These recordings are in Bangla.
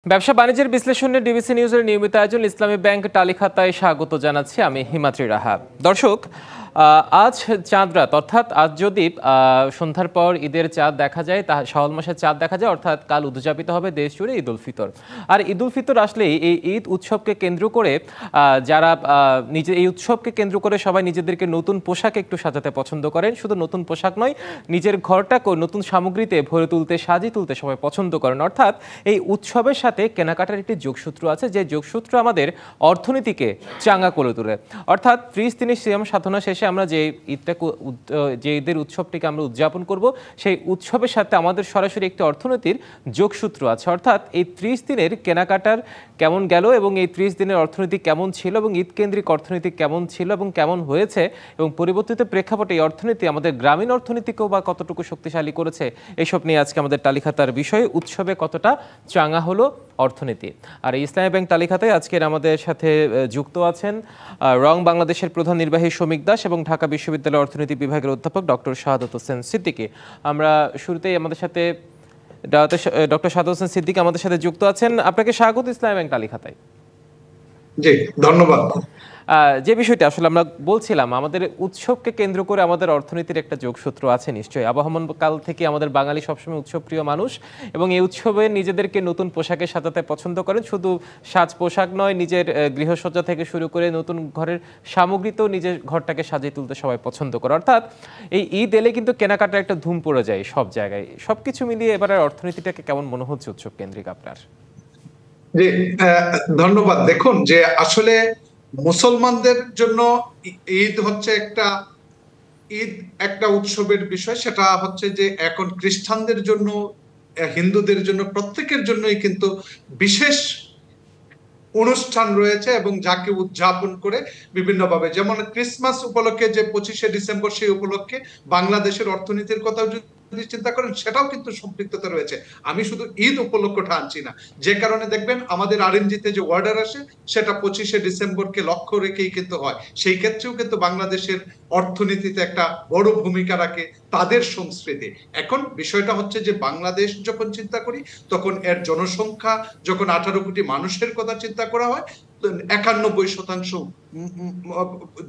ব্যবসা বাণিজ্যের বিশ্লেষণে ডিবিসি নিউজের নিয়মিত আয়োজন ইসলামী ব্যাংক টালিখাতায় স্বাগত জানাচ্ছি আমি হিমাদ্রি রাহা। দর্শক, আজ চাঁদ রাত অর্থাৎ আজ যদি সন্ধ্যার পর ঈদের চাঁদ দেখা যায়, তা শাওয়াল মাসের চাঁদ দেখা যায়, অর্থাৎ কাল উদযাপিত হবে দেশ জুড়ে ঈদ উল ফিতর। আর ঈদ উল ফিতর আসলেই এই ঈদ উৎসবকে কেন্দ্র করে যারা এই উৎসবকে কেন্দ্র করে সবাই নিজেদেরকে নতুন পোশাক একটু সাজাতে পছন্দ করেন। শুধু নতুন পোশাক নয়, নিজের ঘরটাকেও নতুন সামগ্রীতে ভরে তুলতে, সাজিয়ে তুলতে সবাই পছন্দ করেন। অর্থাৎ এই উৎসবের সাথে কেনাকাটার একটি যোগসূত্র আছে, যে যোগসূত্র আমাদের অর্থনীতিকে চাঙ্গা করে তোলে। অর্থাৎ 30 দিনের সিয়াম সাধনা শেষে আমরা যে ঈদের উৎসবটিকে আমরা উদযাপন করব, সেই উৎসবের সাথে আমাদের সরাসরি একটি অর্থনীতির যোগসূত্র আছে। অর্থাৎ এই 30 দিনের কেনাকাটার কেমন গেল এবং এই 30 দিনের অর্থনীতি কেমন ছিল এবং ঈদ কেন্দ্রিক অর্থনীতি কেমন ছিল এবং কেমন হয়েছে এবং পরিবর্তিত প্রেক্ষাপটে এই অর্থনীতি আমাদের গ্রামীণ অর্থনীতিকেও বা কতটুকু শক্তিশালী করেছে, এসব নিয়ে আজকে আমাদের তালিখাতার বিষয় উৎসবে কতটা চাঙ্গা হলো অর্থনীতি। আর ইসলামী ব্যাংক তালিখাতায় আজকের আমাদের সাথে যুক্ত আছেন রং বাংলাদেশের প্রধান নির্বাহী শমিক দাস এবং ঢাকা বিশ্ববিদ্যালয়ের অর্থনীতি বিভাগের অধ্যাপক ডক্টর শাহাদাত হোসেন সিদ্দিকী। আমরা শুরুতেই আমাদের সাথে ডক্টর শাহাদাত হোসেন সিদ্দিকী আমাদের সাথে যুক্ত আছেন। আপনাকে স্বাগত ইসলামী ব্যাংক তালিখাতায়। জি, ধন্যবাদ। যে বিষয়টা আসলে আমরা বলছিলাম, আমাদের উৎসবকে কেন্দ্র করে আমাদের অর্থনীতির একটা যোগসূত্র আছে নিশ্চয়ই। আবহমান কাল থেকে আমাদের বাঙালি সবসময় উৎসব প্রিয় মানুষ এবং এই উৎসবে নিজেদেরকে নতুন পোশাকে সাজাতে পছন্দ করেন। শুধু সাজ পোশাক নয়, নিজের গৃহসজ্জা থেকে শুরু করে নতুন ঘরের সামগ্রীতেও নিজের ঘরটাকে সাজিয়ে তুলতে সবাই পছন্দ করে। অর্থাৎ এই ঈদ এলে কিন্তু কেনাকাটার একটা ধুম পড়ে যায় সব জায়গায়। সবকিছু মিলিয়ে এবারের অর্থনীতিটাকে কেমন মনে হচ্ছে উৎসব কেন্দ্রিক আপনার? জি, ধন্যবাদ। দেখুন, যে আসলে মুসলমানদের জন্য ঈদ হচ্ছে একটা উৎসবের বিষয়। সেটা হচ্ছে যে এখন খ্রিস্টানদের জন্য, হিন্দুদের জন্য, প্রত্যেকের জন্যই কিন্তু বিশেষ অনুষ্ঠান রয়েছে এবং যাকে উদযাপন করে বিভিন্নভাবে, যেমন ক্রিসমাস উপলক্ষে যে 25শে ডিসেম্বর, সেই উপলক্ষে বাংলাদেশের অর্থনীতির কথা যদি চিন্তা করেন, সেটাও কিন্তু সম্পৃক্ততা রয়েছে। আমি শুধু ঈদ উপলক্ষটা আনছি না, যে কারণে দেখবেন আমাদের আরএনজিতে যে অর্ডার আসে সেটা 25শে ডিসেম্বরকে লক্ষ্য রেখেই কিন্তু হয়। সেই ক্ষেত্রেও কিন্তু বাংলাদেশের অর্থনীতিতে একটা বড় ভূমিকা রাখে তাদের সংস্কৃতি। এখন বিষয়টা হচ্ছে যে বাংলাদেশ যখন চিন্তা করি, তখন এর জনসংখ্যা যখন 18 কোটি মানুষের কথা চিন্তা করা হয়, 91%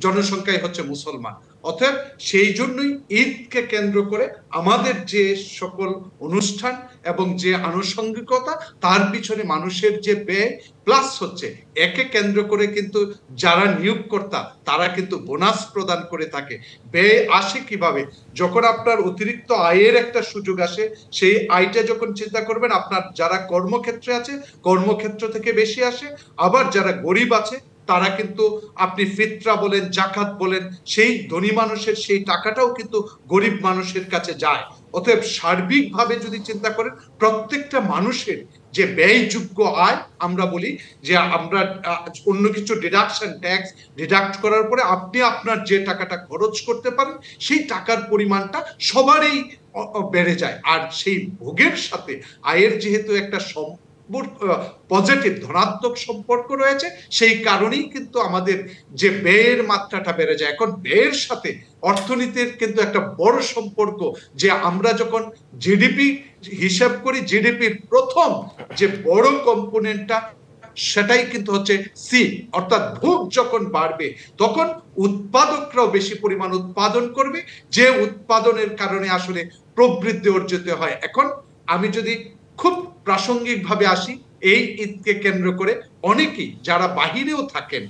জনসংখ্যাই হচ্ছে মুসলমান। অতএব সেই জন্যই ঈদকে কেন্দ্র করে আমাদের যে সকল অনুষ্ঠান এবং যে আনুষঙ্গিকতা, তার পিছনে মানুষের যে ব্যয়, প্লাস হচ্ছে একে কেন্দ্র করে কিন্তু যারা নিয়োগকর্তা তারা কিন্তু বোনাস প্রদান করে থাকে। ব্যয় আসে কিভাবে? যখন আপনার অতিরিক্ত আয়ের একটা সুযোগ আসে, সেই আয়টা যখন চিন্তা করবেন, আপনার যারা কর্মক্ষেত্রে আছে কর্মক্ষেত্র থেকে বেশি আসে, আবার যারা গরিব আছে তারা কিন্তু, আপনি ফিতরা বলেন, জাকাত বলেন, সেই ধনী মানুষের সেই টাকাটাও কিন্তু গরিব মানুষের কাছে যায়। অতএব সার্বিকভাবে যদি চিন্তা করেন, প্রত্যেকটা মানুষের যে ব্যয়যোগ্য আয়, আমরা বলি যে আমরা অন্য কিছু ডিডাকশন, ট্যাক্স ডিডাক্ট করার পরে আপনি আপনার যে টাকাটা খরচ করতে পারেন, সেই টাকার পরিমাণটা সবারই বেড়ে যায়। আর সেই ভোগের সাথে আয়ের যেহেতু একটা পজিটিভ, ধনাত্মক সম্পর্ক রয়েছে, সেই কারণেই কিন্তু আমাদের যে ব্যয়ের মাত্রাটা বেড়ে যায়। এখন ব্যয়ের সাথে অর্থনীতির কিন্তু একটা বড় সম্পর্ক, যে আমরা যখন জিডিপি হিসাব করি, জিডিপির প্রথম যে বড় কম্পোনেন্টটা, সেটাই কিন্তু হচ্ছে সি, অর্থাৎ ভোগ যখন বাড়বে তখন উৎপাদকরাও বেশি পরিমাণ উৎপাদন করবে, যে উৎপাদনের কারণে আসলে প্রবৃদ্ধি অর্জিত হয়। এখন আমি যদি খুব প্রাসঙ্গিক ভাবে আসি, এই ঈদকে কেন্দ্র করে অনেকেই যারা বাহিরেও থাকেন,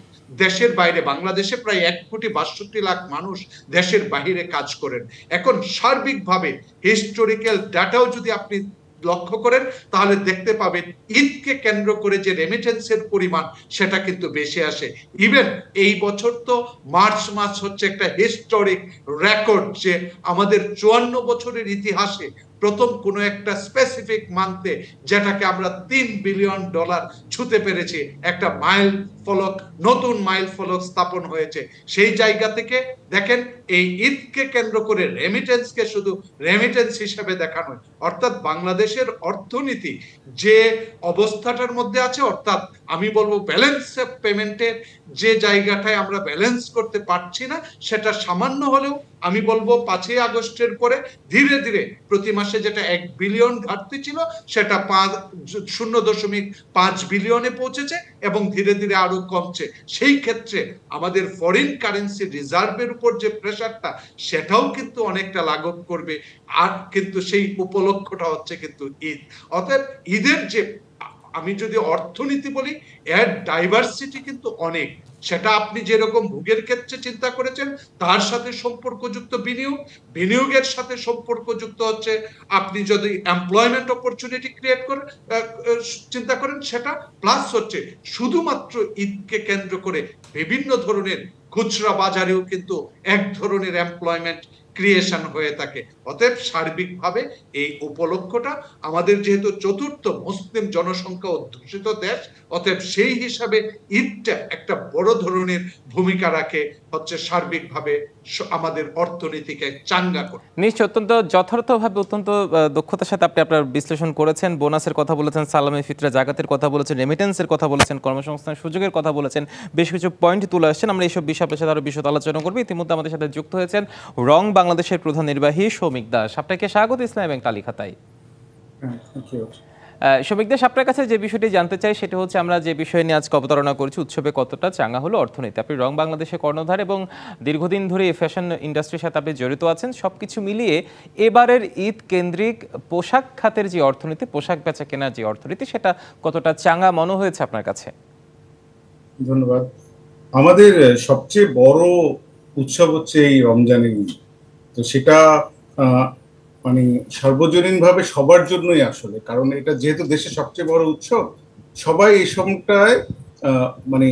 দেশের বাইরে, বাংলাদেশে প্রায় 1,62,00,000 মানুষ দেশের বাহিরে কাজ করেন। এখন সার্বিকভাবে হিস্টোরিক্যাল ডাটাও যদি আপনি লক্ষ্য করেন, তাহলে দেখতে পাবেন ঈদকে কেন্দ্র করে যে রেমিটেন্সের পরিমাণ, সেটা কিন্তু বেশি আসে। ইভেন এই বছর তো মার্চ মাস হচ্ছে একটা হিস্টোরিক রেকর্ড, যে আমাদের 54 বছরের ইতিহাসে প্রথম কোন একটা স্পেসিফিক মান্থে, যেটাকে আমরা $3 বিলিয়ন ছুঁতে পেরেছি, একটা মাইল ফলক, নতুন মাইল ফলক স্থাপন হয়েছে। সেই জায়গা থেকে দেখেন, এই ঈদকে কেন্দ্র করে রেমিটেন্সকে শুধু রেমিটেন্স হিসেবে দেখা নয়, অর্থাৎ বাংলাদেশের অর্থনীতি যে অবস্থাটার মধ্যে আছে, অর্থাৎ আমি বলবো ব্যালেন্স পেমেন্টের যে জায়গাটায় আমরা ব্যালেন্স করতে পারছি না, সেটা সামান্য হলেও আমি বলবো 5ই আগস্টের পরে ধীরে ধীরে প্রতি মাসে যেটা 1 বিলিয়ন ঘাটতি ছিল সেটা 0.5 বিলিয়নে পৌঁছেছে এবং ধীরে ধীরে আরো কমছে। সেই ক্ষেত্রে আমাদের ফরেন কারেন্সি রিজার্ভের উপর যে প্রেশারটা, সেটাও কিন্তু অনেকটা লাঘব করবে। আর কিন্তু সেই উপলক্ষটা হচ্ছে কিন্তু ঈদ। অতএব ঈদের যে, আমি যদি অর্থনীতি বলি, এর ডাইভার্সিটি কিন্তু অনেক। সেটা আপনি যেরকম ভোগের ক্ষেত্রে চিন্তা করেছেন, তার সাথে সম্পর্কযুক্ত বিনিয়োগ, বিনিয়োগের সাথে সম্পর্কযুক্ত হচ্ছে আপনি যদি এমপ্লয়মেন্ট অপরচুনিটি ক্রিয়েট করেন, চিন্তা করেন সেটা, প্লাস হচ্ছে শুধুমাত্র ঈদকে কেন্দ্র করে বিভিন্ন ধরনের খুচরা বাজারেও কিন্তু এক ধরনের এমপ্লয়মেন্ট ক্রিয়েশন হয়ে থাকে। অতএব সার্বিকভাবে এই উপলক্ষটা, আমাদের যেহেতু চতুর্থ মুসলিম জনসংখ্যা অধ্যুষিত দেশ, অতএব সেই হিসাবে ঈদটা একটা বড় ধরনের ভূমিকা রাখে হচ্ছে সার্বিকভাবে আমাদের অর্থনীতিকে চাঙ্গা করে। নিশ্চয়, অত্যন্ত যথার্থভাবে, অত্যন্ত দক্ষতার সাথে আপনি আপনার বিশ্লেষণ করেছেন। বোনাসের কথা বলেছেন, সালামি ফিতরা, জাকাতের কথা বলেছেন, রেমিটেন্সের কথা বলেছেন, কর্মসংস্থান সুযোগের কথা বলেছেন, বেশ কিছু পয়েন্ট তুলে আসছেন। আমরা এইসব বিষয় আপনার সাথে আরো বিশদ আলোচনা করবো। ইতিমধ্যে আমাদের সাথে যুক্ত হয়েছেন রং বাংলাদেশের প্রধান নির্বাহী শৌমিক দাস। আপনাকে স্বাগত ইসলামী ব্যাংক তালিখাতায়। শৌমিক দাস, আপনার কাছে যে বিষয়টি জানতে চাই সেটা হচ্ছে, আমরা যে বিষয় নিয়ে আজকে অবতারণা করছি, উৎসবে কতটা চাঙ্গা হলো অর্থনীতি। আপনি রং বাংলাদেশের কর্ণধার এবং দীর্ঘদিন ধরে এই ফ্যাশন ইন্ডাস্ট্রির সাথে আপনি জড়িত আছেন। সবকিছু মিলিয়ে এবারের ঈদ কেন্দ্রিক পোশাক খাতের যে অর্থনীতি, পোশাক বেচা কেনার যে অর্থনীতি, সেটা কতটা চাঙ্গা মনে হয়েছে আপনার কাছে? ধন্যবাদ। আমাদের সবচেয়ে বড় উৎসব হচ্ছে এই রমজানের ঈদ। তো সেটা মানে সার্বজনীনভাবে সবার জন্যই আসলে, কারণ এটা যেহেতু দেশের সবচেয়ে বড় উৎসব, সবাই এই সময়টায় মানে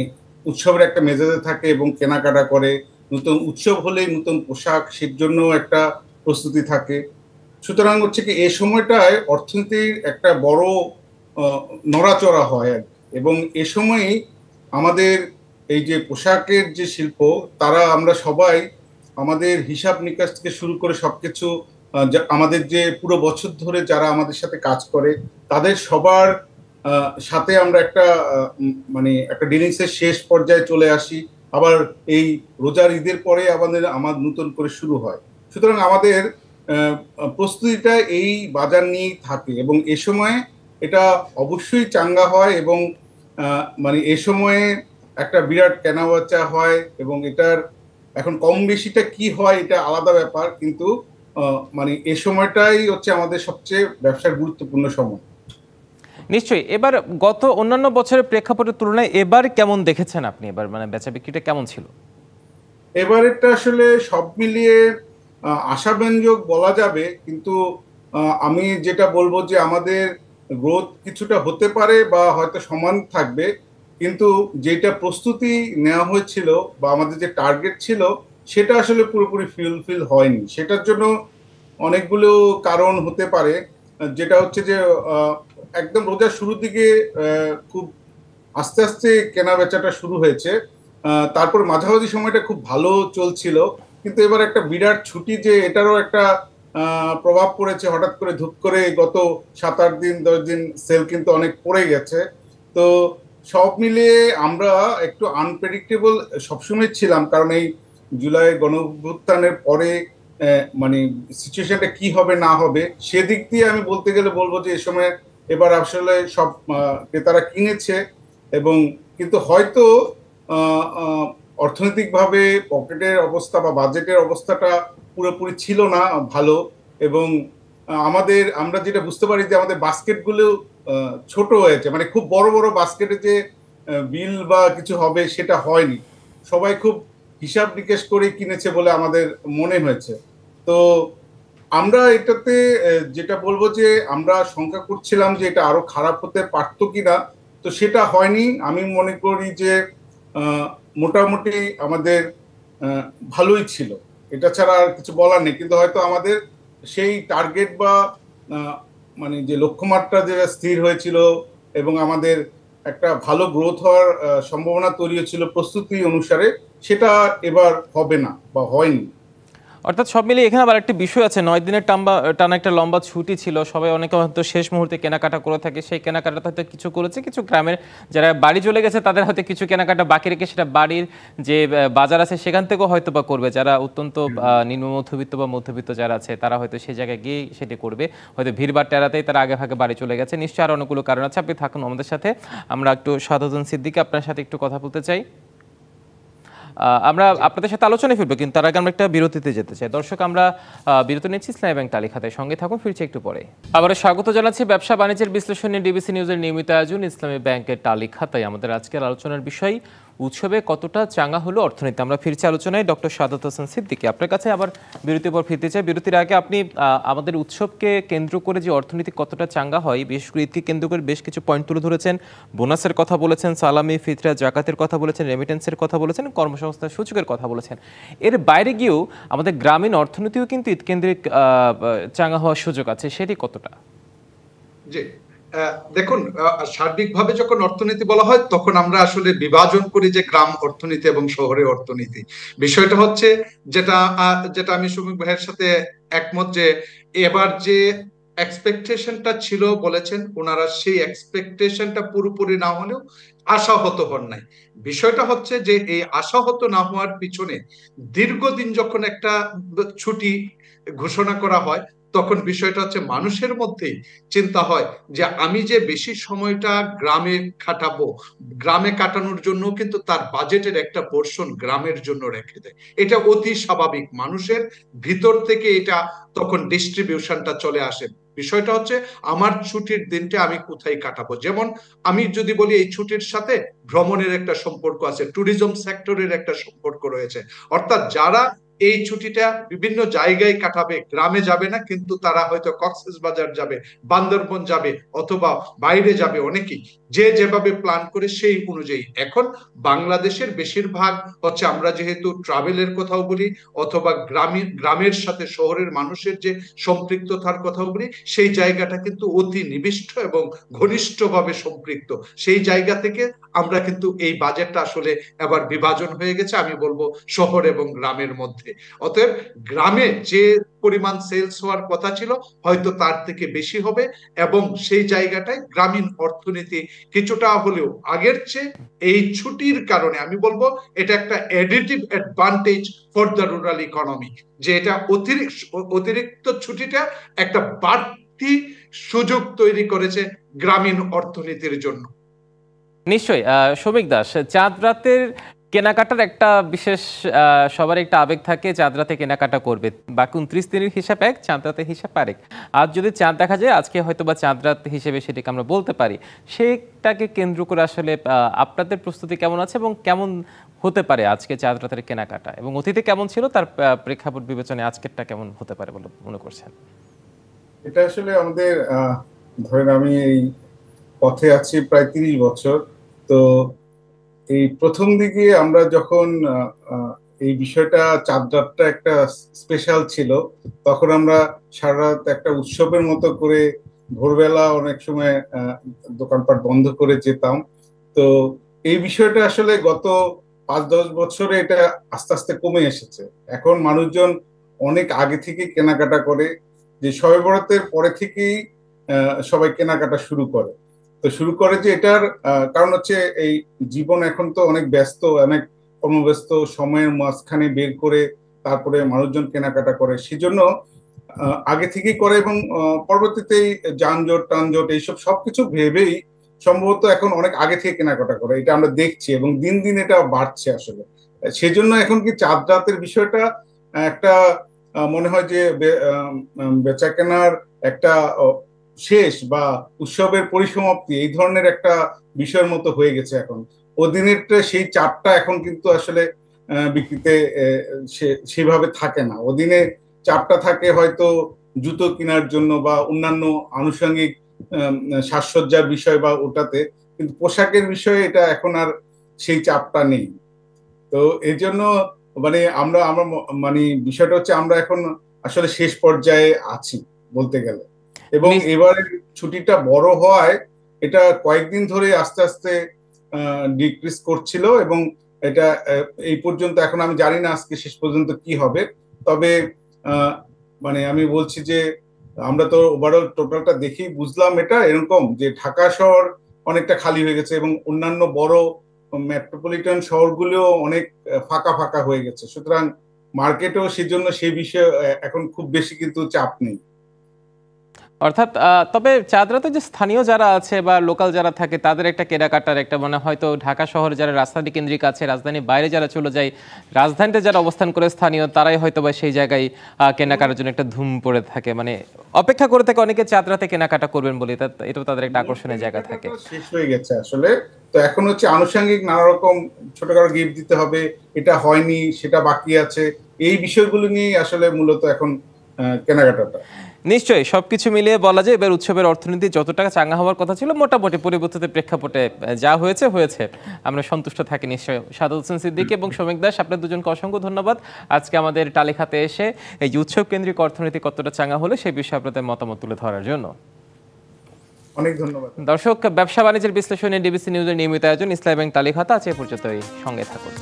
উৎসবের একটা মেজাজে থাকে এবং কেনাকাটা করে। নতুন উৎসব হলেই নতুন পোশাক, সের জন্য একটা প্রস্তুতি থাকে। সুতরাং হচ্ছে কি, এই সময়টায় অর্থনীতির একটা বড় নড়াচড়া হয় এবং এ সময়ই আমাদের এই যে পোশাকের যে শিল্প, তারা আমরা সবাই আমাদের হিসাব নিকাশ থেকে শুরু করে সবকিছু, আমাদের যে পুরো বছর ধরে যারা আমাদের সাথে কাজ করে, তাদের সবার সাথে আমরা একটা মানে একটা ডিলিংসের শেষ পর্যায়ে চলে আসি। আবার এই রোজার ঈদের পরে আমার নতুন করে শুরু হয়। সুতরাং আমাদের প্রস্তুতিটা এই বাজার নিয়েই থাকে এবং এ সময়ে এটা অবশ্যই চাঙ্গা হয় এবং মানে এ সময়ে একটা বিরাট কেনাবেচা হয় এবং এটার এখন কম বেশিটা কি হয় এটা আলাদা ব্যাপার, কিন্তু মানে এ সময়টাই হচ্ছে আমাদের সবচেয়ে ব্যবসার গুরুত্বপূর্ণ সময়। নিশ্চয়ই। এবার গত অন্যান্য বছরের প্রেক্ষাপটের তুলনায় এবার কেমন দেখেছেন আপনি? এবার মানে বেচা বিক্রিটা কেমন ছিল? এবারেরটা আসলে সব মিলিয়ে আশাব্যঞ্জক বলা যাবে, কিন্তু আমি যেটা বলবো যে আমাদের গ্রোথ কিছুটা হতে পারে বা হয়তো সমান থাকবে, কিন্তু যেটা প্রস্তুতি নেওয়া হয়েছিল বা আমাদের যে টার্গেট ছিল, সেটা আসলে পুরোপুরি ফুলফিল হয়নি। সেটার জন্য অনেকগুলো কারণ হতে পারে। যেটা হচ্ছে যে একদম রোজার শুরুর দিকে খুব আস্তে আস্তে কেনা বেচাটা শুরু হয়েছে, তারপর মাঝামাঝি সময়টা খুব ভালো চলছিল, কিন্তু এবার একটা বিরাট ছুটি, যে এটারও একটা প্রভাব পড়েছে। হঠাৎ করে ধূপ করে গত 7-8 দিন 10 দিন সেল কিন্তু অনেক পড়ে গেছে। তো সব মিলিয়ে আমরা একটু আনপ্রেডিক্টেবল সবসময় ছিলাম, কারণ এই জুলাই গণঅভ্যুত্থানের পরে মানে সিচুয়েশনটা কি হবে না হবে, সেদিক দিয়ে আমি বলতে গেলে বলবো যে এই সময় এবার আসলে সব ক্রেতারা কিনেছে এবং কিন্তু হয়তো অর্থনৈতিকভাবে পকেটের অবস্থা বা বাজেটের অবস্থাটা পুরোপুরি ছিল না ভালো। এবং আমরা যেটা বুঝতে পারি যে আমাদের বাস্কেটগুলো ছোট হয়েছে, মানে খুব বড় বড় বাস্কেটে যে বিল বা কিছু হবে সেটা হয়নি। সবাই খুব হিসাব নিকেশ করে কিনেছে বলে আমাদের মনে হয়েছে। তো আমরা এটাতে যেটা বলবো যে আমরা শঙ্কা করছিলাম যে এটা আরো খারাপ হতে পারতো কিনা, তো সেটা হয়নি। আমি মনে করি যে মোটামুটি আমাদের ভালোই ছিল, এটা ছাড়া আর কিছু বলার নেই। কিন্তু হয়তো আমাদের সেই টার্গেট বা মানে যে লক্ষ্যমাত্রা যেটা স্থির হয়েছিল এবং আমাদের একটা ভালো গ্রোথ হওয়ার সম্ভাবনা তৈরি হয়েছিল প্রস্তুতি অনুসারে, সেটা এবার হবে না বা হয়নি। অর্থাৎ সব মিলিয়ে এখানে আবার একটা বিষয় আছে, 9 দিনের টানা একটা লম্বা ছুটি ছিল, সবাই অনেকে হয়তো শেষ মুহূর্তে কেনাকাটা করে থাকে, সেই কেনাকাটা হয়তো কিছু করেছে, কিছু গ্রামের যারা বাড়ি চলে গেছে তাদের হয়তো কিছু কেনাকাটা বাকি রেখে সেটা বাড়ির যে বাজার আছে সেখান থেকেও হয়তো বা করবে, যারা অত্যন্ত নিম্ন মধ্যবিত্ত বা মধ্যবিত্ত যারা আছে তারা হয়তো সেই জায়গায় গিয়ে সেটি করবে, হয়তো ভিড়ভাড় টেরাতেই তারা আগে ভাগে বাড়ি চলে গেছে। নিশ্চয়ই আরো অনেকগুলো কারণ আছে। আপনি থাকুন আমাদের সাথে, আমরা একটু শাহাদাত সিদ্দিকী আপনার সাথে একটু কথা বলতে চাই। আমরা আপনাদের সাথে আলোচনায় ফিরবো, কিন্তু তার আগে আমরা একটা বিরতিতে যেতে চাই। দর্শক, আমরা বিরতি নিচ্ছি ইসলামী ব্যাংক টালি খাতায়, সঙ্গে থাকুন, ফিরছি একটু পরে। আবারও স্বাগত জানাচ্ছি ব্যবসা বাণিজ্যের বিশ্লেষণী ডিবিসি নিউজের নিয়মিত আয়োজন ইসলামী ব্যাংকের টালি খাতায়। আমাদের আজকের আলোচনার বিষয় উৎসবে কতটা চাঙ্গা হলো অর্থনীতি। আমরা ফিরছি আলোচনায় ডক্টর শাহাদাত হোসেন সিদ্দিকী। আপনার কাছে আবার বিরতির পর ফিরতে চাই। বিরতির আগে আপনি আমাদের উৎসবকে কেন্দ্র করে যে অর্থনীতি কতটা চাঙ্গা হয়, বিশেষ করে ঈদকে কেন্দ্র করে বেশ কিছু পয়েন্ট তুলে ধরেছেন। বোনাসের কথা বলেছেন, সালামি, ফিতরা, জাকাতের কথা বলেছেন, রেমিটেন্সের কথা বলেছেন, কর্মসংস্থান সূচকের কথা বলেছেন। এর বাইরে গিয়েও আমাদের গ্রামীণ অর্থনীতিও কিন্তু ঈদ কেন্দ্রিক চাঙ্গা হওয়ার সুযোগ আছে, সেটি কতটা? জি, দেখুন, সার্বিকভাবে যখন অর্থনীতি বলা হয় তখন আমরা আসলে বিভাজন করি যে গ্রাম অর্থনীতি এবং শহরে অর্থনীতি। বিষয়টা হচ্ছে যেটা যেটা আমি সুমিক ভাইয়ের সাথে একমত, যে এবার যে এক্সপেকটেশনটা ছিল বলেছেন ওনারা, সেই এক্সপেকটেশনটা পুরোপুরি না হলেও আশাহত হন নাই। বিষয়টা হচ্ছে যে এই আশাহত না হওয়ার পিছনে দীর্ঘদিন যখন একটা ছুটি ঘোষণা করা হয় তখন বিষয়টা হচ্ছে মানুষের মধ্যেই চিন্তা হয় যে আমি যে বেশি সময়টা গ্রামে কাটাবো, গ্রামে কাটানোর জন্য কিন্তু তার বাজেটের একটা পোর্শন গ্রামের জন্য রেখে দেয়। এটা অতি স্বাভাবিক, মানুষের ভিতর থেকে এটা তখন ডিস্ট্রিবিউশনটা চলে আসে। বিষয়টা হচ্ছে আমার ছুটির দিনটা আমি কোথায় কাটাবো। যেমন আমি যদি বলি এই ছুটির সাথে ভ্রমণের একটা সম্পর্ক আছে, ট্যুরিজম সেক্টরের একটা সম্পর্ক রয়েছে। অর্থাৎ যারা এই ছুটিটা বিভিন্ন জায়গায় কাটাবে, গ্রামে যাবে না, কিন্তু তারা হয়তো কক্সবাজার যাবে, বান্দরবন যাবে, অথবা বাইরে যাবে, অনেকেই যে যেভাবে প্ল্যান করে সেই অনুযায়ী। এখন বাংলাদেশের বেশিরভাগ হচ্ছে, আমরা যেহেতু ট্রাভেলের কথাও বলি অথবা গ্রামের সাথে শহরের মানুষের যে সম্পৃক্ততার কথাও বলি, সেই জায়গাটা কিন্তু অতি নিবিষ্ট এবং ঘনিষ্ঠভাবে সম্পৃক্ত। সেই জায়গা থেকে আমরা কিন্তু এই বাজেটটা আসলে এবার বিভাজন হয়ে গেছে, আমি বলবো শহর এবং গ্রামের মধ্যে। অতএব গ্রামে যে পরিমাণ সেলস হওয়ার কথা ছিল হয়তো তার থেকে বেশি হবে, এবং সেই জায়গাটায় গ্রামীণ অর্থনীতি কিছুটা হলেও আগের চেয়ে এই ছুটির কারণে, আমি বলবো এটা একটা additive advantage for the rural economy, যে এটা অতিরিক্ত ছুটিটা একটা বাড়তি সুযোগ তৈরি করেছে গ্রামীণ অর্থনীতির জন্য। নিশ্চয়ই। শৌমিক দাস, চাঁদ রাতের কেনাকাটার একটা বিশেষ সবার একটা আবেগ থাকে, চাঁদ রাতে কেনাকাটা করবে। বাকি 29 দিনের হিসাব এক, চাঁদ রাতের হিসাব আরেক। আজ যদি চাঁদ দেখা যায়, আজকে হয়তো বা চাঁদ রাত হিসেবে সেটাকে আমরা বলতে পারি। সেটাকে কেন্দ্র করে আসলে আপনাদের প্রস্তুতি কেমন আছে এবং কেমন হতে পারে আজকে চাঁদ রাতের কেনাকাটা, এবং অতীতে কেমন ছিল তার প্রেক্ষাপট বিবেচনায় আজকেরটা কেমন হতে পারে বলে মনে করছেন? এটা আসলে আমাদের ধরেন আমি এই পথে আছি প্রায় 30 বছর। তো এই প্রথম দিকে আমরা যখন এই বিষয়টা, চাঁদ রাতটা একটা স্পেশাল ছিল, তখন আমরা সারা রাত একটা উৎসবের মতো করে ভোরবেলা অনেক সময় দোকানপাট বন্ধ করে যেতাম। তো এই বিষয়টা আসলে গত 5-10 বছরে এটা আস্তে আস্তে কমে এসেছে। এখন মানুষজন অনেক আগে থেকে কেনাকাটা করে, যে শবে বরাতের পরে থেকেই সবাই কেনাকাটা শুরু করে। তো শুরু করে যে এটার কারণ হচ্ছে এই জীবন এখন তো অনেক ব্যস্ত, অনেক কর্মব্যস্ত, সময়ের মাঝখানে বের করে তারপরে মানুষজন কেনাকাটা করে, সেজন্য আগে থেকেই করে, এবং পরবর্তীতে যানজট টানজট এইসব সবকিছু ভেবেই সম্ভবত এখন অনেক আগে থেকে কেনাকাটা করে, এটা আমরা দেখছি, এবং দিন দিন এটা বাড়ছে আসলে। সেজন্য এখন কি চাঁদ রাতের বিষয়টা একটা মনে হয় যে বেচা কেনার একটা শেষ বা উৎসবের পরিসমাপ্তি, এই ধরনের একটা বিষয়ের মতো হয়ে গেছে এখন। ওদিনেরটা সেই চাপটা এখন কিন্তু আসলে বিক্রিতে সেভাবে থাকে না। ওদিনে চাপটা থাকে হয়তো জুতো কেনার জন্য বা অন্যান্য আনুষঙ্গিক সাজসজ্জার বিষয় বা ওটাতে, কিন্তু পোশাকের বিষয়ে এটা এখন আর সেই চাপটা নেই। তো এই জন্য মানে আমরা আমরা মানে বিষয়টা হচ্ছে আমরা এখন আসলে শেষ পর্যায়ে আছি বলতে গেলে, এবং এবারে ছুটিটা বড় হওয়ায় এটা কয়েকদিন ধরে আস্তে আস্তে ডিক্রিজ করছিল, এবং এটা এই পর্যন্ত, এখন আমি জানি না আজকে শেষ পর্যন্ত কি হবে। তবে আহ, মানে আমি বলছি যে আমরা তো ওভারঅল টোটালটা দেখেই বুঝলাম এটা এরকম যে ঢাকা শহর অনেকটা খালি হয়ে গেছে এবং অন্যান্য বড় মেট্রোপলিটন শহরগুলো অনেক ফাঁকা ফাঁকা হয়ে গেছে, সুতরাং মার্কেটেও সেজন্য সেই বিষয়ে এখন খুব বেশি কিন্তু চাপ নেই। অর্থাৎ তবে চাঁদরাতে যে স্থানীয় যারা আছে বা লোকাল যারা থাকে তাদের একটা কেনাকাটার একটা মানে হয়তো ঢাকা শহরে যারা রাজধানী কেন্দ্রিক আছে, রাজধানীর বাইরে যারা চলে যায়, রাজধানীতে যারা অবস্থান করে স্থানীয় তারাই হয়তো বা সেই জায়গায় কেনাকাটার জন্য একটা ধুম পড়ে থাকে, মানে অপেক্ষা করে থাকে অনেকে চাঁদরাতে কেনাকাটা করবেন বলে, এটাও তাদের একটা আকর্ষণের জায়গা থাকে। শেষ হয়ে গেছে আসলে, তো এখন হচ্ছে আনুষঙ্গিক নানা রকম ছোটখাটো গিফট দিতে হবে, এটা হয়নি সেটা বাকি আছে, এই বিষয়গুলো নিয়েই আসলে মূলত এখন কেনাকাটাটা। নিশ্চয়ই সবকিছু মিলিয়ে বলা যায় এবার উৎসবের অর্থনীতি যত টাকা চাঙ্গা হওয়ার কথা ছিল মোটামুটি পরিবর্তিত প্রেক্ষাপটে যা হয়েছে হয়েছে, আমরা সন্তুষ্ট থাকি নিশ্চয়ই। সাদত হোসেন সিদ্দিকী এবং শৌমিক দাস, আপনার দুজনকে অসংখ্য ধন্যবাদ আজকে আমাদের টালিখাতে এসে এই উৎসব কেন্দ্রিক অর্থনীতি কতটা চাঙ্গা হলে সেই বিষয়ে আপনাদের মতামত তুলে ধরার জন্য। অনেক ধন্যবাদ দর্শক, ব্যবসা বাণিজ্যের বিশ্লেষণে ডিবিসি নিউজের নিয়মিত আয়োজন ইসলামী ব্যাংক টালিখাতা আছে, এ পর্যন্তই, সঙ্গে থাকুন।